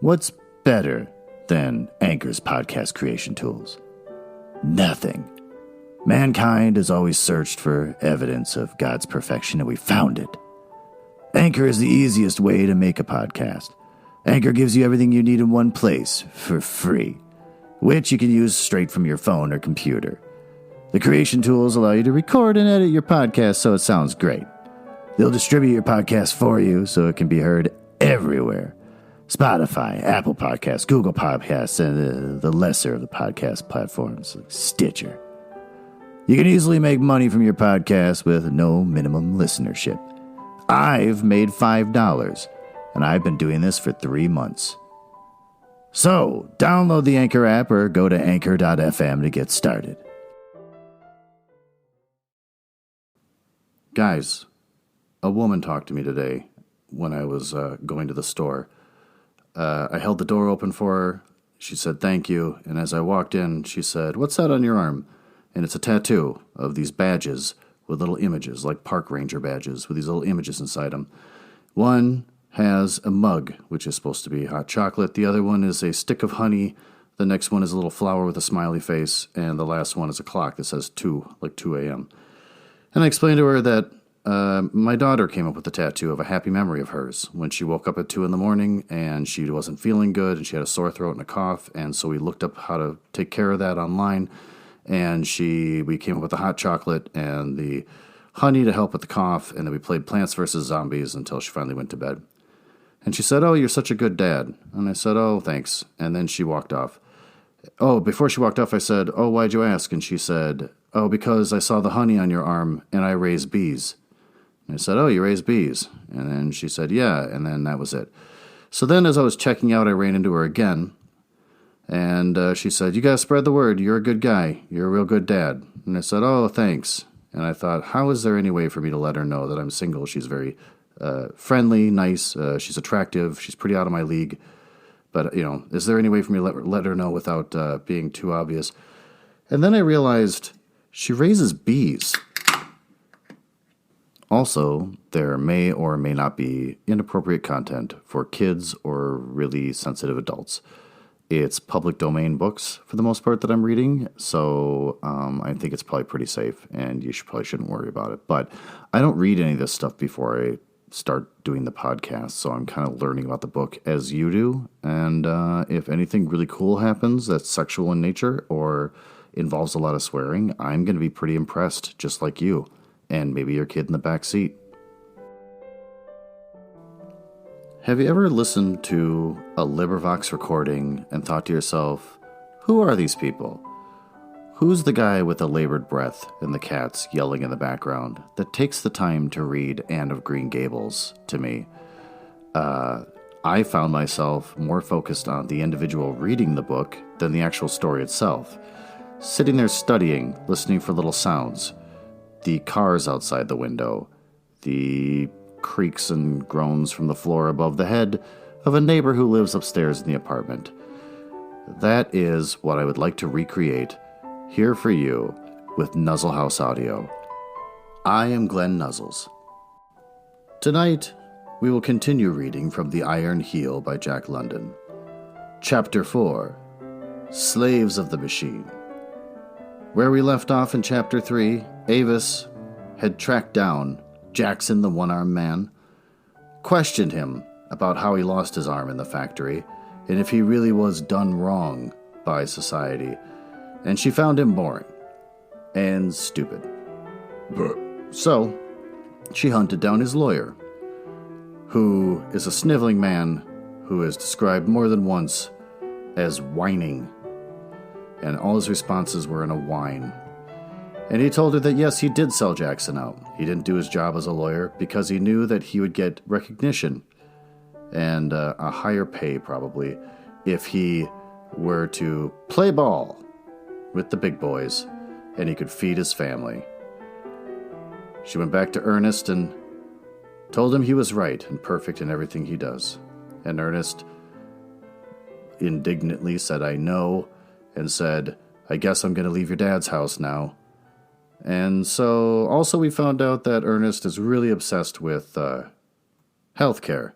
What's better than Anchor's podcast creation tools? Nothing. Mankind has always searched for evidence of God's perfection, and we found it. Anchor is the easiest way to make a podcast. Anchor gives you everything you need in one place for free, which you can use straight from your phone or computer. The creation tools allow you to record and edit your podcast so it sounds great. They'll distribute your podcast for you so it can be heard everywhere. Spotify, Apple Podcasts, Google Podcasts, and the lesser of the podcast platforms like Stitcher. You can easily make money from your podcast with no minimum listenership. I've made $5, and I've been doing this for 3 months. So, download the Anchor app or go to anchor.fm to get started. Guys, a woman talked to me today when I was going to the store. I held the door open for her. She said, "Thank you." And as I walked in, she said, "What's that on your arm?" And it's a tattoo of these badges with little images, like park ranger badges with these little images inside them. One has a mug, which is supposed to be hot chocolate. The other one is a stick of honey. The next one is a little flower with a smiley face. And the last one is a clock that says 2, like 2 a.m. And I explained to her that my daughter came up with a tattoo of a happy memory of hers when she woke up at 2 in the morning and she wasn't feeling good and she had a sore throat and a cough. And so we looked up how to take care of that online. And we came up with the hot chocolate and the honey to help with the cough. And then we played Plants vs. Zombies until she finally went to bed. And she said, "Oh, you're such a good dad." And I said, "Oh, thanks." And then she walked off. Oh, before she walked off, I said, "Oh, why'd you ask?" And she said, "Oh, because I saw the honey on your arm and I raise bees." And I said, "Oh, you raise bees?" And then she said, "Yeah," and then that was it. So then as I was checking out, I ran into her again, and she said, "You got to spread the word. You're a good guy. You're a real good dad." And I said, "Oh, thanks." And I thought, how is there any way for me to let her know that I'm single? She's very friendly, nice, she's attractive, she's pretty out of my league. But, is there any way for me to let her know without being too obvious? And then I realized she raises bees. Also, there may or may not be inappropriate content for kids or really sensitive adults. It's public domain books, for the most part, that I'm reading, so I think it's probably pretty safe, and you probably shouldn't worry about it. But I don't read any of this stuff before I start doing the podcast, so I'm kind of learning about the book as you do, and if anything really cool happens that's sexual in nature or involves a lot of swearing, I'm going to be pretty impressed, just like you. And maybe your kid in the back seat. Have you ever listened to a LibriVox recording and thought to yourself, who are these people? Who's the guy with the labored breath and the cats yelling in the background that takes the time to read Anne of Green Gables to me? I found myself more focused on the individual reading the book than the actual story itself. Sitting there studying, listening for little sounds. The cars outside the window, the creaks and groans from the floor above the head of a neighbor who lives upstairs in the apartment. That is what I would like to recreate here for you with Nuzzle House Audio. I am Glenn Nuzzles. Tonight, we will continue reading from The Iron Heel by Jack London. Chapter 4, Slaves of the Machine. Where we left off in Chapter 3, Avis had tracked down Jackson the One-Armed Man, questioned him about how he lost his arm in the factory, and if he really was done wrong by society, and she found him boring and stupid. So, she hunted down his lawyer, who is a sniveling man who is described more than once as whining, and all his responses were in a whine. And he told her that yes, he did sell Jackson out. He didn't do his job as a lawyer because he knew that he would get recognition and a higher pay probably if he were to play ball with the big boys and he could feed his family. She went back to Ernest and told him he was right and perfect in everything he does. And Ernest indignantly said, "I know," and said, "I guess I'm going to leave your dad's house now." And so also we found out that Ernest is really obsessed with healthcare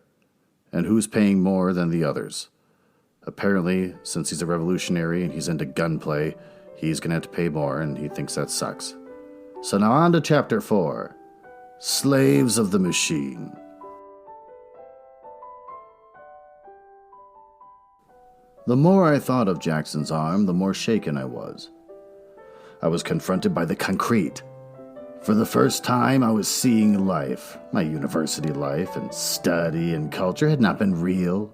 and who's paying more than the others. Apparently, since he's a revolutionary and he's into gunplay, he's going to have to pay more, and he thinks that sucks. So now on to Chapter 4, Slaves of the Machine. The more I thought of Jackson's arm, the more shaken I was. I was confronted by the concrete. For the first time, I was seeing life. My university life and study and culture had not been real.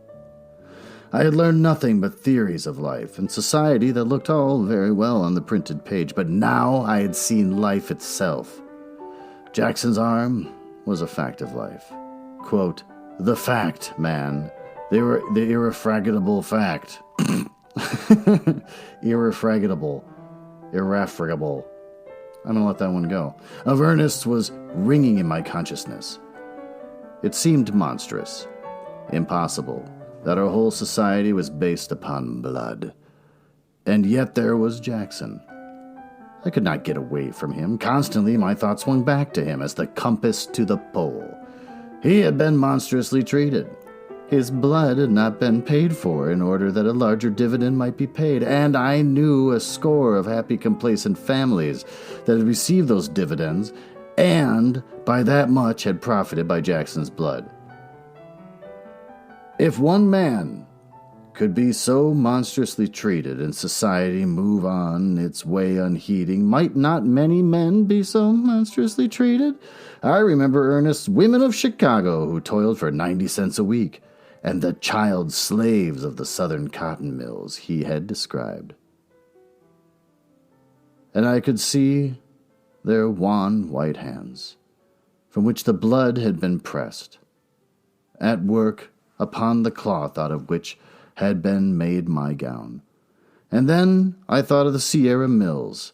I had learned nothing but theories of life and society that looked all very well on the printed page, but now I had seen life itself. Jackson's arm was a fact of life. Quote, the fact, man. The irrefragable fact. Irrefragable. I'm going to let that one go. Of Ernest was ringing in my consciousness. It seemed monstrous, impossible, that our whole society was based upon blood. And yet there was Jackson. I could not get away from him. Constantly my thoughts swung back to him as the compass to the pole. He had been monstrously treated. His blood had not been paid for in order that a larger dividend might be paid, and I knew a score of happy, complacent families that had received those dividends, and by that much had profited by Jackson's blood. If one man could be so monstrously treated and society move on its way unheeding, might not many men be so monstrously treated? I remember Ernest's women of Chicago who toiled for 90 cents a week, and the child slaves of the southern cotton mills he had described. And I could see their wan white hands, from which the blood had been pressed, at work upon the cloth out of which had been made my gown. And then I thought of the Sierra Mills,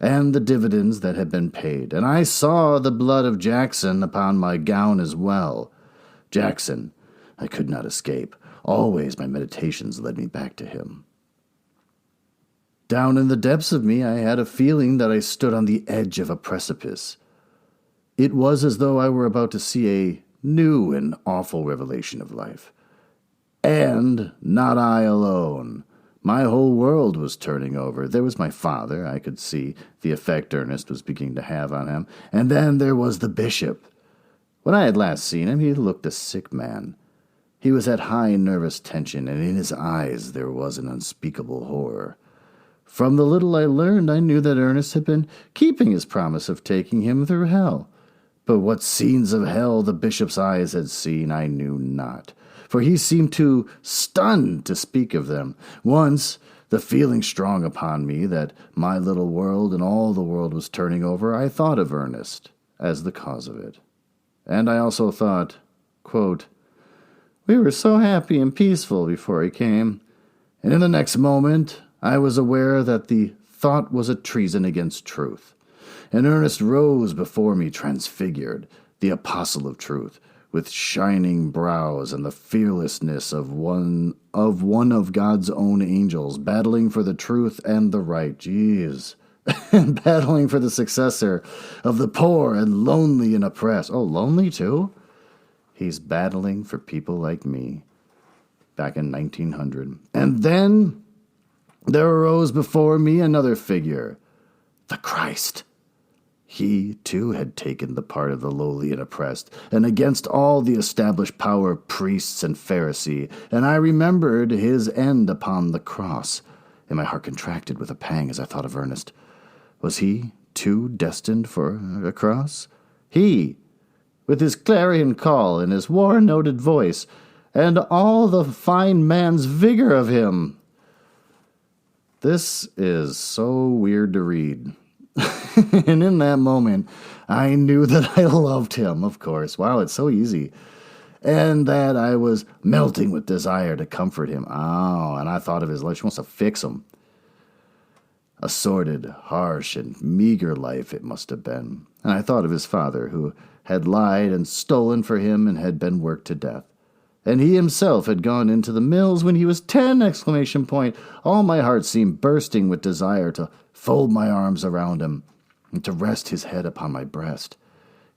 and the dividends that had been paid, and I saw the blood of Jackson upon my gown as well. Jackson, I could not escape. Always my meditations led me back to him. Down in the depths of me I had a feeling that I stood on the edge of a precipice. It was as though I were about to see a new and awful revelation of life. And not I alone. My whole world was turning over. There was my father. I could see the effect Ernest was beginning to have on him. And then there was the bishop. When I had last seen him, he looked a sick man. He was at high nervous tension, and in his eyes there was an unspeakable horror. From the little I learned, I knew that Ernest had been keeping his promise of taking him through hell. But what scenes of hell the bishop's eyes had seen, I knew not, for he seemed too stunned to speak of them. Once, the feeling strong upon me that my little world and all the world was turning over, I thought of Ernest as the cause of it. And I also thought, quote, we were so happy and peaceful before he came, and in the next moment I was aware that the thought was a treason against truth. And Ernest rose before me transfigured, the apostle of truth, with shining brows and the fearlessness of one of God's own angels, battling for the truth and the right. Jeez. And battling for the successor of the poor and lonely and oppressed. Oh, lonely too? He's battling for people like me back in 1900. And then there arose before me another figure, the Christ. He, too, had taken the part of the lowly and oppressed, and against all the established power of priests and Pharisee, and I remembered his end upon the cross, and my heart contracted with a pang as I thought of Ernest. Was he, too, destined for a cross? He, with his clarion call and his war-noted voice, and all the fine man's vigor of him. This is so weird to read. And in that moment, I knew that I loved him, of course. Wow, it's so easy. And that I was melting with desire to comfort him. Oh, and I thought of his life. She wants to fix him. A sordid, harsh, and meager life it must have been. And I thought of his father, who had lied and stolen for him and had been worked to death. And he himself had gone into the mills when he was 10! All my heart seemed bursting with desire to fold my arms around him and to rest his head upon my breast.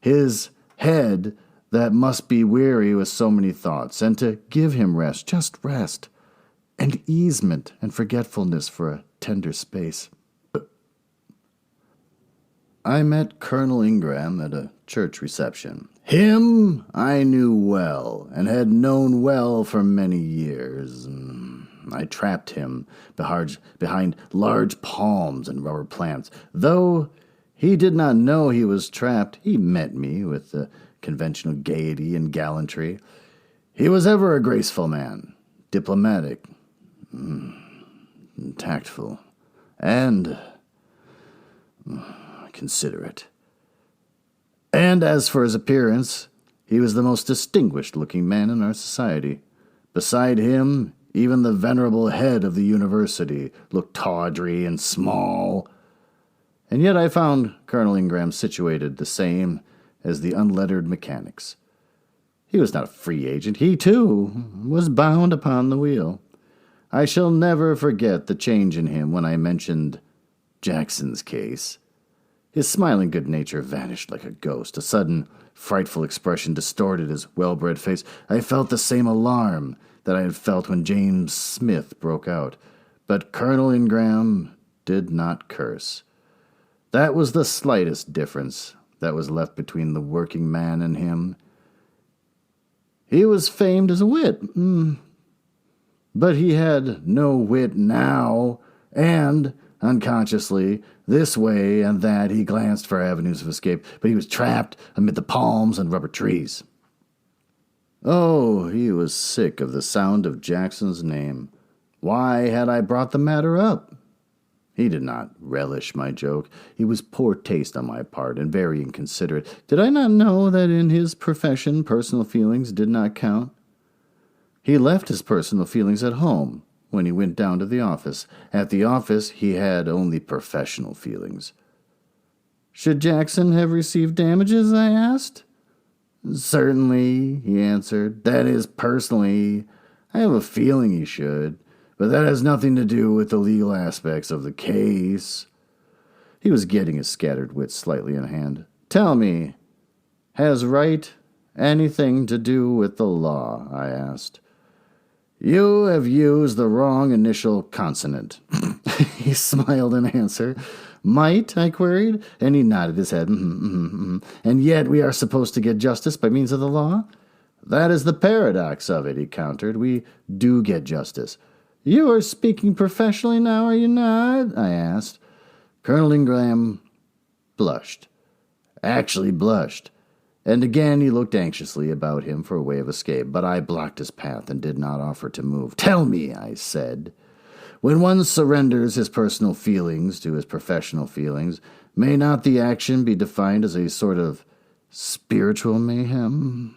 His head that must be weary with so many thoughts, and to give him rest, just rest. and easement and forgetfulness for a tender space. I met Colonel Ingram at a church reception. Him I knew well, and had known well for many years. I trapped him behind large palms and rubber plants. Though he did not know he was trapped, he met me with the conventional gaiety and gallantry. He was ever a graceful man, diplomatic, tactful, and considerate. And as for his appearance, he was the most distinguished-looking man in our society. Beside him, even the venerable head of the university looked tawdry and small. And yet I found Colonel Ingram situated the same as the unlettered mechanics. He was not a free agent. He, too, was bound upon the wheel. I shall never forget the change in him when I mentioned Jackson's case. His smiling good nature vanished like a ghost. A sudden, frightful expression distorted his well-bred face. I felt the same alarm that I had felt when James Smith broke out. But Colonel Ingram did not curse. That was the slightest difference that was left between the working man and him. He was famed as a wit, but he had no wit now, and unconsciously, this way and that, he glanced for avenues of escape, but he was trapped amid the palms and rubber trees. Oh, he was sick of the sound of Jackson's name. Why had I brought the matter up? He did not relish my joke. It was poor taste on my part and very inconsiderate. Did I not know that in his profession personal feelings did not count? He left his personal feelings at home when he went down to the office. At the office, he had only professional feelings. Should Jackson have received damages, I asked. Certainly, he answered. That is, personally, I have a feeling he should. But that has nothing to do with the legal aspects of the case. He was getting his scattered wits slightly in hand. Tell me, has right anything to do with the law? I asked. You have used the wrong initial consonant. He smiled in answer. Might? I queried, and he nodded his head. And yet we are supposed to get justice by means of the law? That is the paradox of it, he countered. We do get justice. You are speaking professionally now, are you not? I asked. Colonel Ingram blushed. Actually blushed. And again he looked anxiously about him for a way of escape, but I blocked his path and did not offer to move. Tell me, I said, when one surrenders his personal feelings to his professional feelings, may not the action be defined as a sort of spiritual mayhem?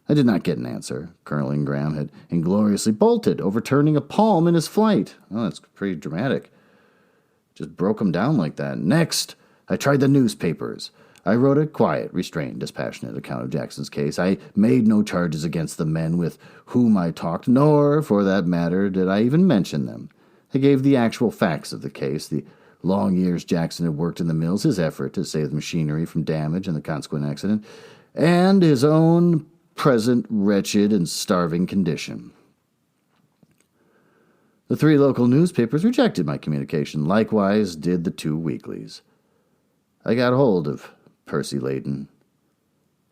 I did not get an answer. Colonel Ingram had ingloriously bolted, overturning a palm in his flight. Oh, that's pretty dramatic. Just broke him down like that. Next, I tried the newspapers. I wrote a quiet, restrained, dispassionate account of Jackson's case. I made no charges against the men with whom I talked, nor, for that matter, did I even mention them. I gave the actual facts of the case, the long years Jackson had worked in the mills, his effort to save the machinery from damage and the consequent accident, and his own present wretched and starving condition. The 3 local newspapers rejected my communication. Likewise did the 2 weeklies. I got hold of Percy Layton.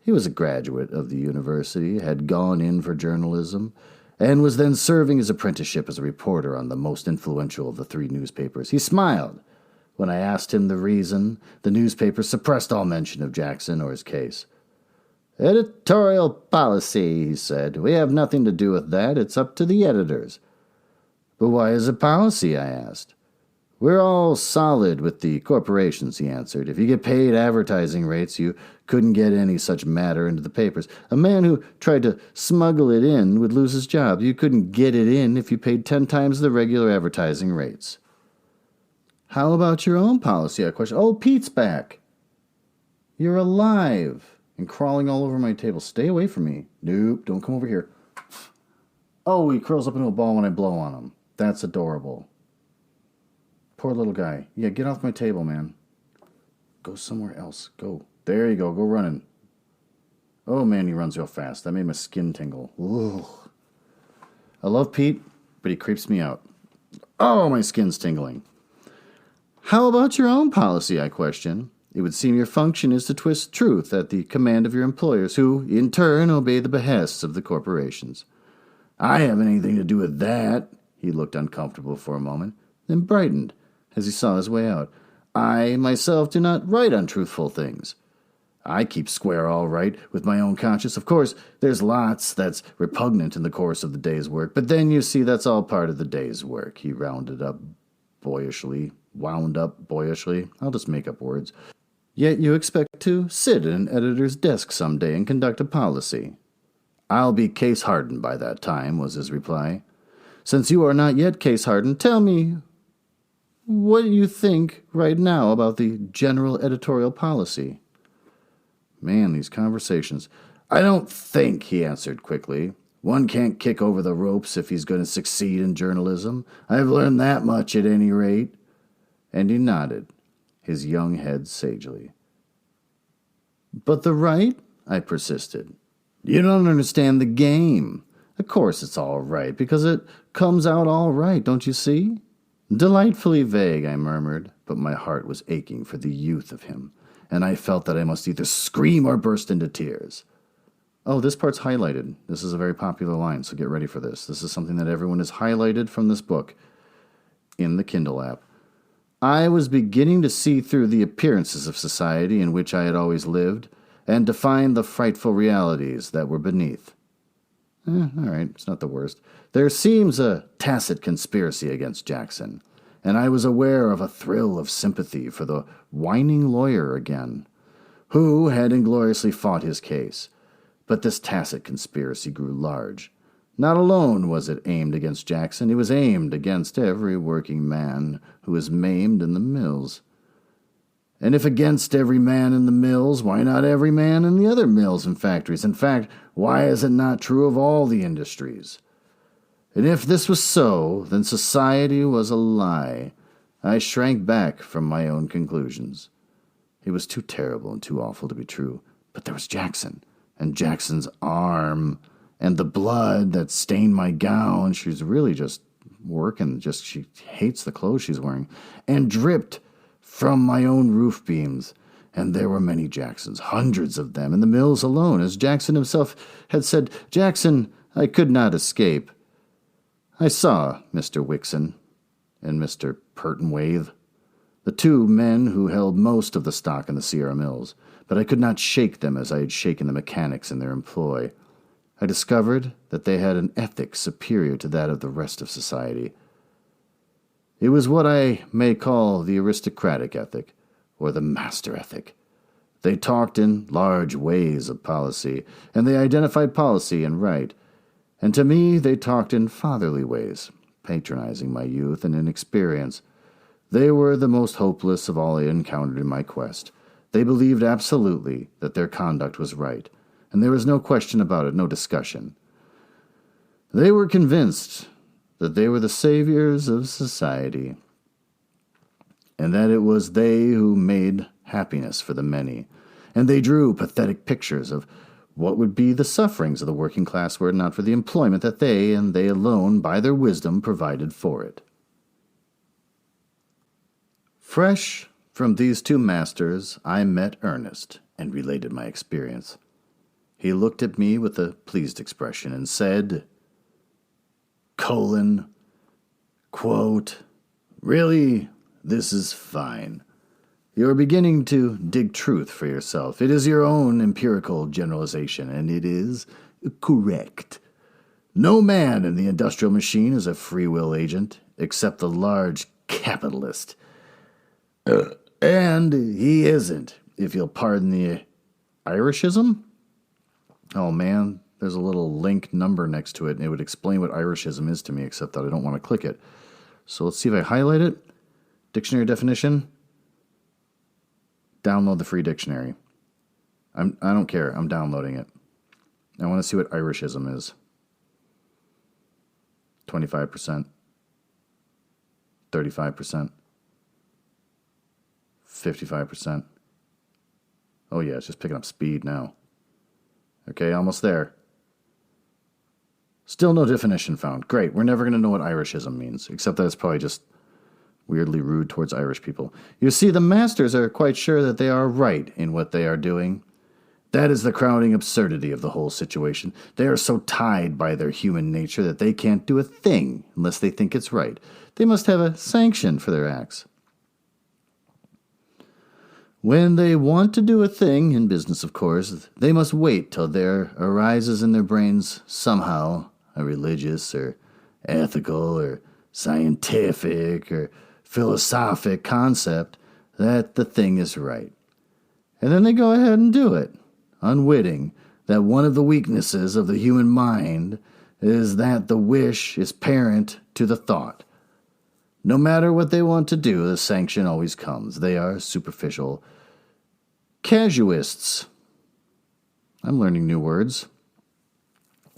He was a graduate of the university, had gone in for journalism, and was then serving his apprenticeship as a reporter on the most influential of the 3 newspapers. He smiled when I asked him the reason the newspapers suppressed all mention of Jackson or his case. Editorial policy, he said. We have nothing to do with that. It's up to the editors. But why is it policy, I asked. We're all solid with the corporations, he answered. If you get paid advertising rates, you couldn't get any such matter into the papers. A man who tried to smuggle it in would lose his job. You couldn't get it in if you paid 10 times the regular advertising rates. How about your own policy, I questioned. Oh, Pete's back. You're alive and crawling all over my table. Stay away from me. Nope, don't come over here. Oh, he curls up into a ball when I blow on him. That's adorable. Poor little guy. Yeah, get off my table, man. Go somewhere else. Go. There you go. Go running. Oh, man, he runs real fast. That made my skin tingle. Ugh. I love Pete. but he creeps me out. Oh, my skin's tingling. How about your own policy, I question. It would seem your function is to twist truth at the command of your employers, who, in turn, obey the behests of the corporations. I haven't anything to do with that. He looked uncomfortable for a moment, then brightened as he saw his way out. I, myself, do not write untruthful things. I keep square all right with my own conscience. Of course, there's lots that's repugnant in the course of the day's work, but then you see that's all part of the day's work. He wound up boyishly. I'll just make up words. Yet you expect to sit at an editor's desk someday and conduct a policy. I'll be case-hardened by that time, was his reply. Since you are not yet case-hardened, tell me, what do you think right now about the general editorial policy? Man, these conversations. I don't think, he answered quickly. One can't kick over the ropes if he's going to succeed in journalism. I've learned that much at any rate. And he nodded, his young head sagely. But the right? I persisted. You don't understand the game. Of course it's all right, because it comes out all right, don't you see? Delightfully vague, I murmured, but my heart was aching for the youth of him, and I felt that I must either scream or burst into tears. Oh, this part's highlighted. This is a very popular line, so get ready for this. This is something that everyone has highlighted from this book in the Kindle app. I was beginning to see through the appearances of society in which I had always lived, and to find the frightful realities that were beneath. All right, it's not the worst. There seems a tacit conspiracy against Jackson, and I was aware of a thrill of sympathy for the whining lawyer again, who had ingloriously fought his case. But this tacit conspiracy grew large. Not alone was it aimed against Jackson, it was aimed against every working man who is maimed in the mills. And if against every man in the mills, why not every man in the other mills and factories? In fact, why is it not true of all the industries? And if this was so, then society was a lie. I shrank back from my own conclusions. It was too terrible and too awful to be true. But there was Jackson, and Jackson's arm, and the blood that stained my gown. She's really just working, she hates the clothes she's wearing, and dripped from my own roof beams. And there were many Jacksons, hundreds of them, in the mills alone. As Jackson himself had said, Jackson, I could not escape. I saw Mr. Wixon and Mr. Pertonwaithe, the two men who held most of the stock in the Sierra Mills, but I could not shake them as I had shaken the mechanics in their employ. I discovered that they had an ethic superior to that of the rest of society. It was what I may call the aristocratic ethic, or the master ethic. They talked in large ways of policy, and they identified policy and right. And to me they talked in fatherly ways, patronizing my youth and inexperience. They were the most hopeless of all I encountered in my quest. They believed absolutely that their conduct was right, and there was no question about it, no discussion. They were convinced that they were the saviors of society, and that it was they who made happiness for the many, and they drew pathetic pictures of what would be the sufferings of the working class were it not for the employment that they, and they alone, by their wisdom, provided for it. Fresh from these two masters, I met Ernest and related my experience. He looked at me with a pleased expression and said, quote, really, this is fine. You are beginning to dig truth for yourself. It is your own empirical generalization, and it is correct. No man in the industrial machine is a free will agent, except the large capitalist. And he isn't, if you'll pardon the Irishism. Oh man, there's a little link number next to it, and it would explain what Irishism is to me, except that I don't want to click it. So let's see if I highlight it. Dictionary definition. Download the free dictionary. I don't care. I'm downloading it. I want to see what Irishism is. 25%. 35%. 55%. Oh yeah, it's just picking up speed now. Okay, almost there. Still no definition found. Great, we're never going to know what Irishism means, except that it's probably just weirdly rude towards Irish people. You see, the masters are quite sure that they are right in what they are doing. That is the crowning absurdity of the whole situation. They are so tied by their human nature that they can't do a thing unless they think it's right. They must have a sanction for their acts. When they want to do a thing, in business of course, they must wait till there arises in their brains somehow a religious or ethical or scientific or philosophic concept that the thing is right. And then they go ahead and do it, unwitting that one of the weaknesses of the human mind is that the wish is parent to the thought. No matter what they want to do, the sanction always comes. They are superficial casuists. I'm learning new words.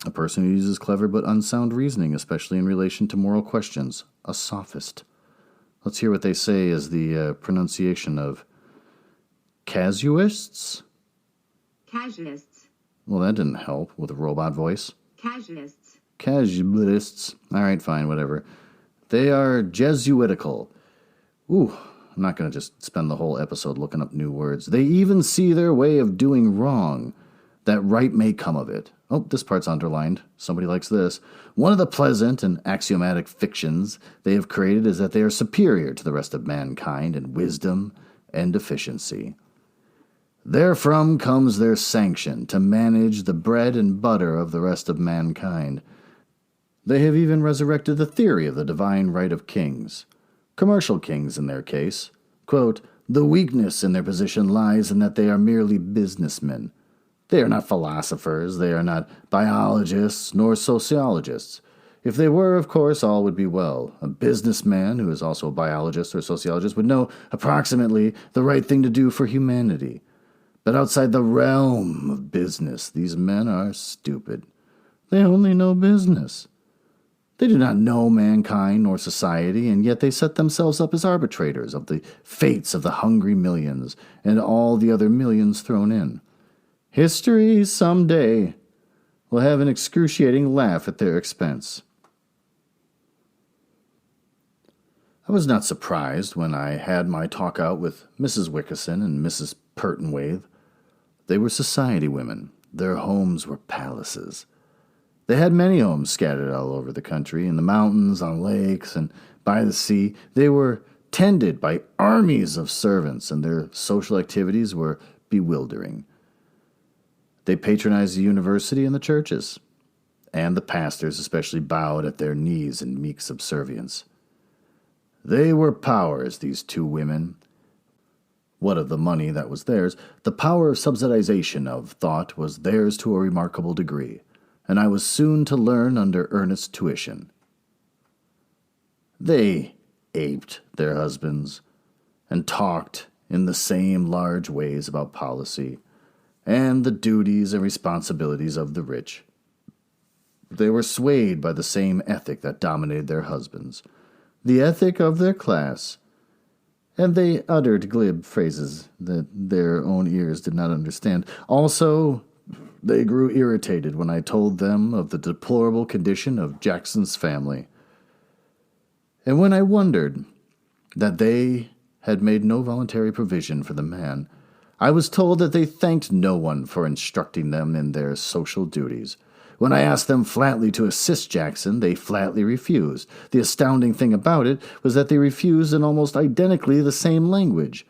A person who uses clever but unsound reasoning, especially in relation to moral questions. A sophist. Let's hear what they say as the pronunciation of casuists? Casuists. Well, that didn't help with a robot voice. Casuists. Casuists. All right, fine, whatever. They are Jesuitical. Ooh, I'm not going to just spend the whole episode looking up new words. They even see their way of doing wrong, that right may come of it. Oh, this part's underlined. Somebody likes this. One of the pleasant and axiomatic fictions they have created is that they are superior to the rest of mankind in wisdom and efficiency. Therefrom comes their sanction to manage the bread and butter of the rest of mankind. They have even resurrected the theory of the divine right of kings. Commercial kings in their case. Quote, the weakness in their position lies in that they are merely businessmen. They are not philosophers, they are not biologists, nor sociologists. If they were, of course, all would be well. A businessman, who is also a biologist or sociologist, would know approximately the right thing to do for humanity. But outside the realm of business, these men are stupid. They only know business. They do not know mankind nor society, and yet they set themselves up as arbitrators of the fates of the hungry millions and all the other millions thrown in. History, some day, will have an excruciating laugh at their expense. I was not surprised when I had my talk out with Mrs. Wickerson and Mrs. Pertonwaithe. They were society women. Their homes were palaces. They had many homes scattered all over the country, in the mountains, on lakes, and by the sea. They were tended by armies of servants, and their social activities were bewildering. They patronized the university and the churches, and the pastors especially bowed at their knees in meek subservience. They were powers, these two women. What of the money that was theirs, the power of subsidization of thought was theirs to a remarkable degree, and I was soon to learn under Ernest's tuition. They aped their husbands, and talked in the same large ways about policy, and the duties and responsibilities of the rich. They were swayed by the same ethic that dominated their husbands, the ethic of their class, and they uttered glib phrases that their own ears did not understand. Also, they grew irritated when I told them of the deplorable condition of Jackson's family, and when I wondered that they had made no voluntary provision for the man, I was told that they thanked no one for instructing them in their social duties. When I asked them flatly to assist Jackson, they flatly refused. The astounding thing about it was that they refused in almost identically the same language.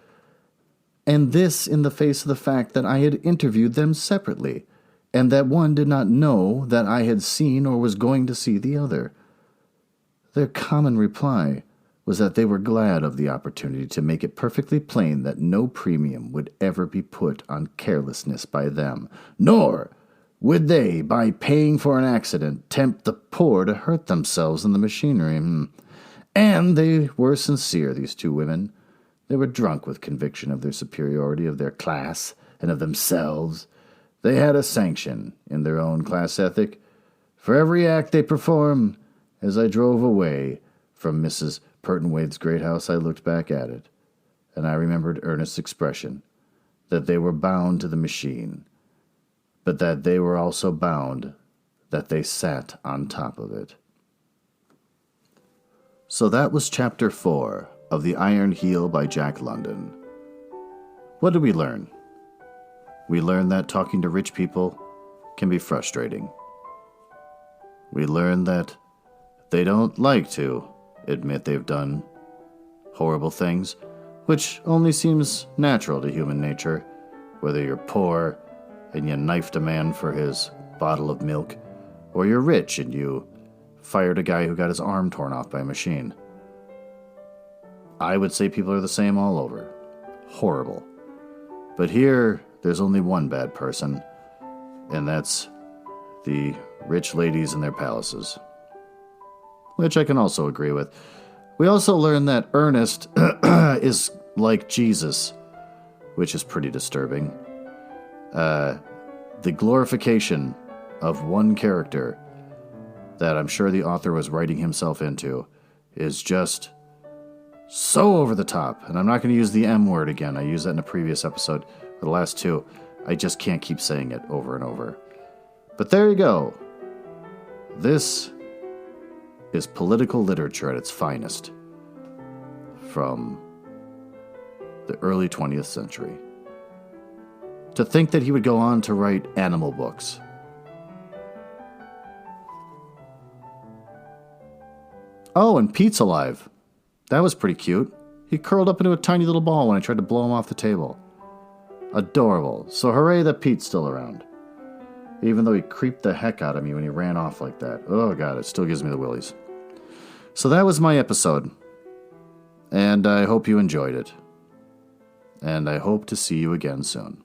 And this in the face of the fact that I had interviewed them separately, and that one did not know that I had seen or was going to see the other. Their common reply was that they were glad of the opportunity to make it perfectly plain that no premium would ever be put on carelessness by them, nor would they, by paying for an accident, tempt the poor to hurt themselves in the machinery. And they were sincere, these two women. They were drunk with conviction of their superiority of their class and of themselves. They had a sanction in their own class ethic for every act they performed. As I drove away from Mrs. Pertonwaithe's great house, I looked back at it, and I remembered Ernest's expression, that they were bound to the machine, but that they were also bound that they sat on top of it. So that was Chapter 4 of The Iron Heel by Jack London. What did we learn? We learned that talking to rich people can be frustrating. We learned that they don't like to admit they've done horrible things, which only seems natural to human nature, whether you're poor and you knifed a man for his bottle of milk, or you're rich and you fired a guy who got his arm torn off by a machine. I would say people are the same all over. Horrible. But here, there's only one bad person, and that's the rich ladies in their palaces. Which I can also agree with. We also learned that Ernest is like Jesus, which is pretty disturbing. The glorification of one character that I'm sure the author was writing himself into is just so over the top. And I'm not going to use the M word again. I used that in a previous episode. For the last two, I just can't keep saying it over and over. But there you go. This is political literature at its finest from the early 20th century. To think that he would go on to write animal books. Oh, and Pete's alive. That was pretty cute. He curled up into a tiny little ball when I tried to blow him off the table. Adorable. So hooray that Pete's still around. Even though he creeped the heck out of me when he ran off like that. Oh god, it still gives me the willies. So that was my episode. And I hope you enjoyed it. And I hope to see you again soon.